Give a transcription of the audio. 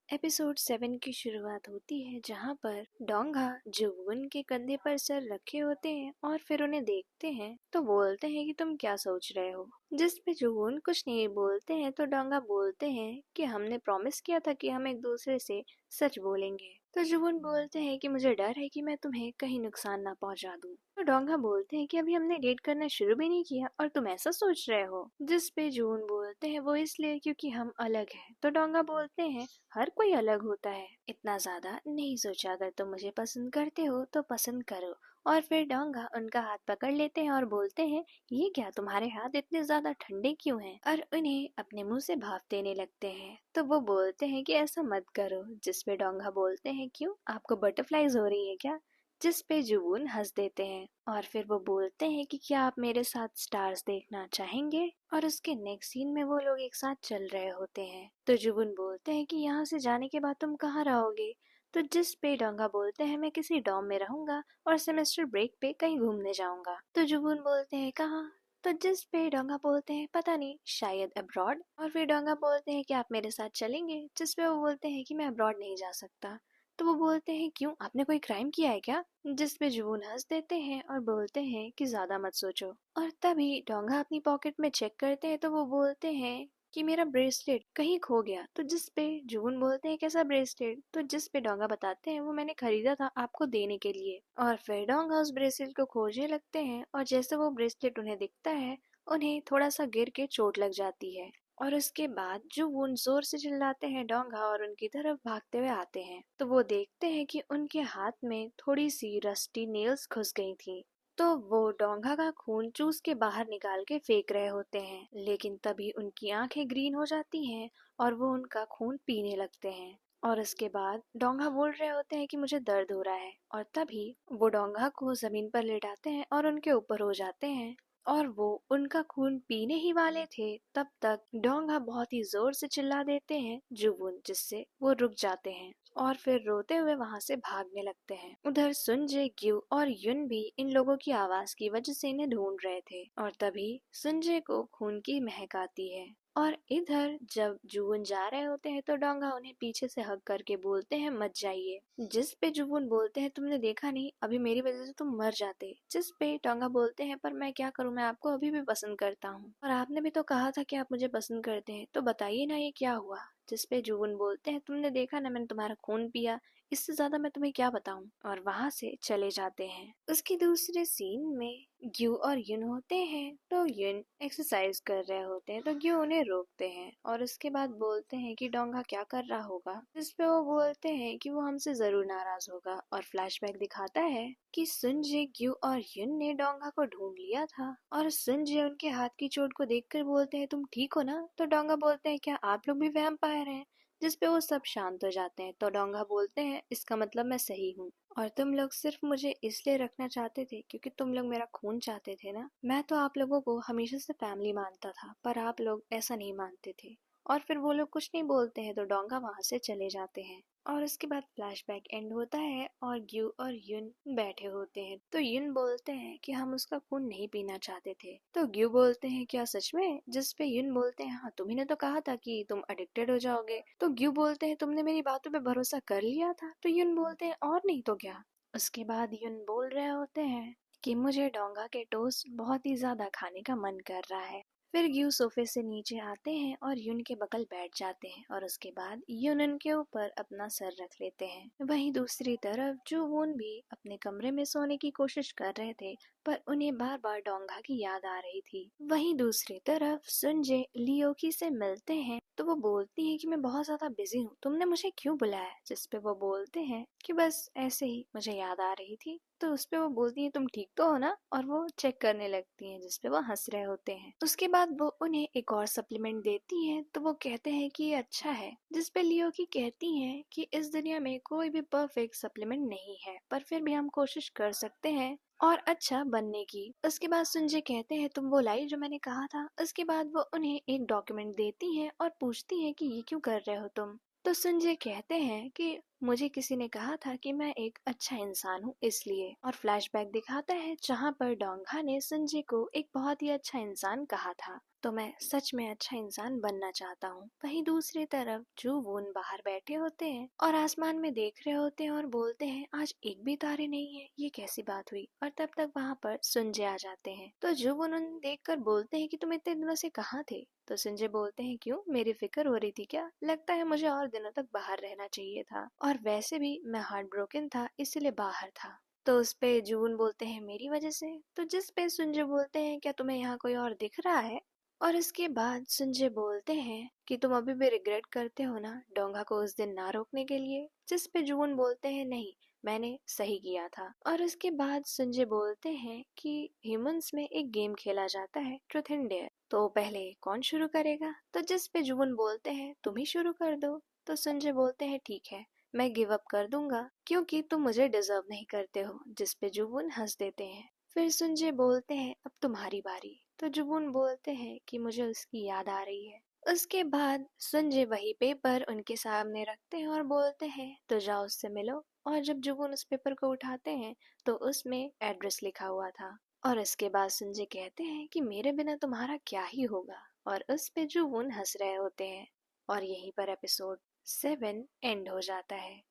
Episode 7 की शुरुआत होती है जहाँ पर डोंगा जुवून के कंधे पर सर रखे होते हैं और फिर उन्हें देखते हैं तो बोलते हैं कि तुम क्या सोच रहे हो। जिस पे जुवून कुछ नहीं बोलते हैं तो डोंगा बोलते हैं कि हमने प्रॉमिस किया था कि हम एक दूसरे से सच बोलेंगे। तो जुवून बोलते हैं कि मुझे डर है कि मैं तुम्हें कहीं नुकसान ना पहुंचा दूं। तो डोंगा बोलते हैं कि अभी हमने डेट करना शुरू भी नहीं किया और तुम ऐसा सोच रहे हो। जिस पे जुवून बोलते हैं वो इसलिए क्योंकि हम अलग हैं। तो डोंगा बोलते हैं हर कोई अलग होता है, इतना ज्यादा नहीं सोचा। अगर तुम मुझे पसंद करते हो तो पसंद करो। और फिर डोंगा उनका हाथ पकड़ लेते हैं और बोलते हैं ये क्या, तुम्हारे हाथ इतने ज्यादा ठंडे क्यों हैं? और उन्हें अपने मुंह से भाप देने लगते हैं। तो वो बोलते हैं कि ऐसा मत करो। जिस पे डोंगा बोलते हैं क्यों, आपको बटरफ्लाईज हो रही है क्या? जिस पे जुबून हंस देते हैं और फिर वो बोलते हैं कि क्या आप मेरे साथ स्टार्स देखना चाहेंगे? और उसके नेक्स्ट सीन में वो लोग एक साथ चल रहे होते हैं। तो जुबून बोलते हैं कि यहाँ से जाने के बाद तुम कहाँ रहोगे? तो जिस पे डोंगा बोलते हैं मैं किसी डॉम में रहूंगा और सेमेस्टर ब्रेक पे कहीं घूमने जाऊंगा। तो जुबून बोलते हैं कहाँ? तो जिस पे डोंगा बोलते हैं पता नहीं, शायद अब्रॉड। और फिर डोंगा बोलते हैं कि आप मेरे साथ चलेंगे? जिस पे वो बोलते हैं कि मैं अब्रॉड नहीं जा सकता। तो वो बोलते हैं क्यों, आपने कोई क्राइम किया है क्या? जिस पे जुबून हंस देते हैं और बोलते हैं कि ज्यादा मत सोचो। और तभी डोंगा अपनी पॉकेट में चेक करते हैं तो वो बोलते हैं कि मेरा ब्रेसलेट कहीं खो गया। तो जिस पे जुबून बोलते हैं कैसा ब्रेसलेट? तो जिस पे डोंगा बताते हैं वो मैंने खरीदा था आपको देने के लिए। और फिर डोंगा उस ब्रेसलेट को खोजने लगते हैं और जैसे वो ब्रेसलेट उन्हें दिखता है उन्हें थोड़ा सा गिर के चोट लग जाती है। और उसके बाद जुवून जोर से चिल्लाते हैं डोंगा और उनकी तरफ भागते हुए आते हैं। तो वो देखते हैं कि उनके हाथ में थोड़ी सी रस्टी नेल्स घुस गई थी। तो वो डोंगा का खून चूस के बाहर निकाल के फेंक रहे होते हैं, लेकिन तभी उनकी आंखें ग्रीन हो जाती हैं और वो उनका खून पीने लगते हैं। और उसके बाद डोंगा बोल रहे होते हैं कि मुझे दर्द हो रहा है और तभी वो डोंगा को जमीन पर लेटाते हैं और उनके ऊपर हो जाते हैं। और वो उनका खून पीने ही वाले थे तब तक डोंगा बहुत ही जोर से चिल्ला देते हैं जुवून, जिससे वो रुक जाते हैं और फिर रोते हुए वहां से भागने लगते हैं। उधर सुनजे, ग्यू और युन भी इन लोगों की आवाज की वजह से इन्हें ढूंढ रहे थे और तभी सुनजे को खून की महक आती है। और इधर जब जुवून जा रहे होते हैं तो डोंगा उन्हें पीछे से हग करके बोलते हैं मत जाइए। जिस पे जुवून बोलते हैं तुमने देखा नहीं, अभी मेरी वजह से तुम मर जाते। जिस पे डोंगा बोलते हैं पर मैं क्या करूं, मैं आपको अभी भी पसंद करता हूं और आपने भी तो कहा था कि आप मुझे पसंद करते हैं, तो बताइए ना ये क्या हुआ। जिस पे जुवून बोलते हैं तुमने देखा ना, मैंने तुम्हारा खून पिया, इससे ज्यादा मैं तुम्हें क्या बताऊं। और वहां से चले जाते हैं। उसके दूसरे सीन में ग्यू और युन होते हैं। तो युन एक्सरसाइज कर रहे होते हैं तो ग्यू उन्हें रोकते हैं और उसके बाद बोलते हैं कि डोंगा क्या कर रहा होगा। जिस पे वो बोलते हैं कि वो हमसे जरूर नाराज होगा और फ्लैशबैक दिखाता है कि सुनजे, ग्यू और युन ने डोंगा को ढूंढ लिया था। और सुनजे उनके हाथ की चोट को देखकर बोलते हैं तुम ठीक हो ना? तो डोंगा बोलते हैं क्या आप लोग भी वैम्पायर हैं? जिस पे वो सब शांत हो जाते हैं। तो डोंगा बोलते हैं इसका मतलब मैं सही हूँ और तुम लोग सिर्फ मुझे इसलिए रखना चाहते थे क्योंकि तुम लोग मेरा खून चाहते थे ना। मैं तो आप लोगों को हमेशा से फैमिली मानता था पर आप लोग ऐसा नहीं मानते थे। और फिर वो लोग कुछ नहीं बोलते हैं तो डोंगा वहां से चले जाते हैं। और उसके बाद फ्लैशबैक एंड होता है और ग्यू और युन बैठे होते हैं। तो युन बोलते हैं कि हम उसका खून नहीं पीना चाहते थे। तो ग्यू बोलते हैं क्या सच में? जिस पे युन बोलते हैं हाँ, तुम्ही ने तो कहा था कि तुम एडिक्टेड हो जाओगे। तो ग्यू बोलते हैं तुमने मेरी बातों पे भरोसा कर लिया था। तो युन बोलते हैं और नहीं तो क्या। उसके बाद युन बोल रहे होते हैं कि मुझे डोंगा के टोस्ट बहुत ही ज्यादा खाने का मन कर रहा है। फिर ग्यू सोफे से नीचे आते हैं और युन के बगल बैठ जाते हैं और उसके बाद युन उनके ऊपर अपना सर रख लेते हैं। वहीं दूसरी तरफ जुवून भी अपने कमरे में सोने की कोशिश कर रहे थे पर उन्हें बार बार डोंगा की याद आ रही थी। वहीं दूसरी तरफ सुनजे लियोकी से मिलते हैं तो वो बोलती है कि मैं बहुत ज्यादा बिजी हूँ, तुमने मुझे क्यों बुलाया? जिस पे वो बोलते हैं कि बस ऐसे ही मुझे याद आ रही थी। तो उस पे वो बोलती है तुम ठीक तो हो ना? और वो चेक करने लगती हैं जिस पे वो हंस रहे होते हैं। उसके बाद वो उन्हें एक और सप्लीमेंट देती हैं तो वो कहते हैं कि ये अच्छा है। जिस पे लियोकी कहती हैं कि इस दुनिया में कोई भी परफेक्ट सप्लीमेंट नहीं है पर फिर भी हम कोशिश कर सकते हैं और अच्छा बनने की। उसके बाद सुनजे कहते हैं तुम वो लाई जो मैंने कहा था। उसके बाद वो उन्हें एक डॉक्यूमेंट देती हैं और पूछती हैं कि ये क्यों कर रहे हो तुम? तो सुनजे कहते हैं कि मुझे किसी ने कहा था कि मैं एक अच्छा इंसान हूँ इसलिए। और फ्लैशबैक दिखाता है जहाँ पर डोंगा ने सुनजे को एक बहुत ही अच्छा इंसान कहा था। तो मैं सच में अच्छा इंसान बनना चाहता हूँ। वहीं दूसरी तरफ जो वून बाहर बैठे होते हैं और आसमान में देख रहे होते हैं और बोलते हैं आज एक भी तारे नहीं है, ये कैसी बात हुई। और तब तक वहाँ पर सुंजे आ जाते हैं। तो जो वून उन्हें देख कर बोलते हैं कि तुम इतने दिनों से कहाँ थे। तो संजय बोलते हैं क्यों, मेरी फिक्र हो रही थी क्या? लगता है मुझे और दिनों तक बाहर रहना चाहिए था, और वैसे भी मैं हार्ट ब्रोकन था इसलिए बाहर था। तो उस पे जून बोलते हैं मेरी वजह से। तो जिस पे संजय बोलते हैं क्या तुम्हें यहाँ कोई और दिख रहा है। और इसके बाद संजय बोलते हैं कि तुम अभी भी रिग्रेट करते हो ना डोंगा को उस दिन ना रोकने के लिए। जिस पे जून बोलते हैं नहीं, मैंने सही किया था। और इसके बाद संजय बोलते हैं कि ह्यूमंस में एक गेम खेला जाता है ट्रूथ एंड डेयर, तो पहले कौन शुरू करेगा। तो जिस पे जुबन बोलते हैं तुम ही शुरू कर दो। तो संजय बोलते हैं ठीक है, मैं गिव अप कर दूंगा क्योंकि तुम मुझे डिजर्व नहीं करते हो। जिस पे जुबन हंस देते हैं। फिर संजय बोलते हैं अब तुम्हारी बारी। तो जुबन बोलते हैं कि मुझे उसकी याद आ रही है। उसके बाद संजय वही पेपर उनके सामने रखते हैं और बोलते हैं तो जाओ उससे मिलो। और जब जुबन उस पेपर को उठाते हैं तो उसमें एड्रेस लिखा हुआ था। और इसके बाद संजय कहते हैं कि मेरे बिना तुम्हारा क्या ही होगा। और उस पे जुबन हंस रहे होते हैं। और यहीं पर एपिसोड 7 एंड हो जाता है।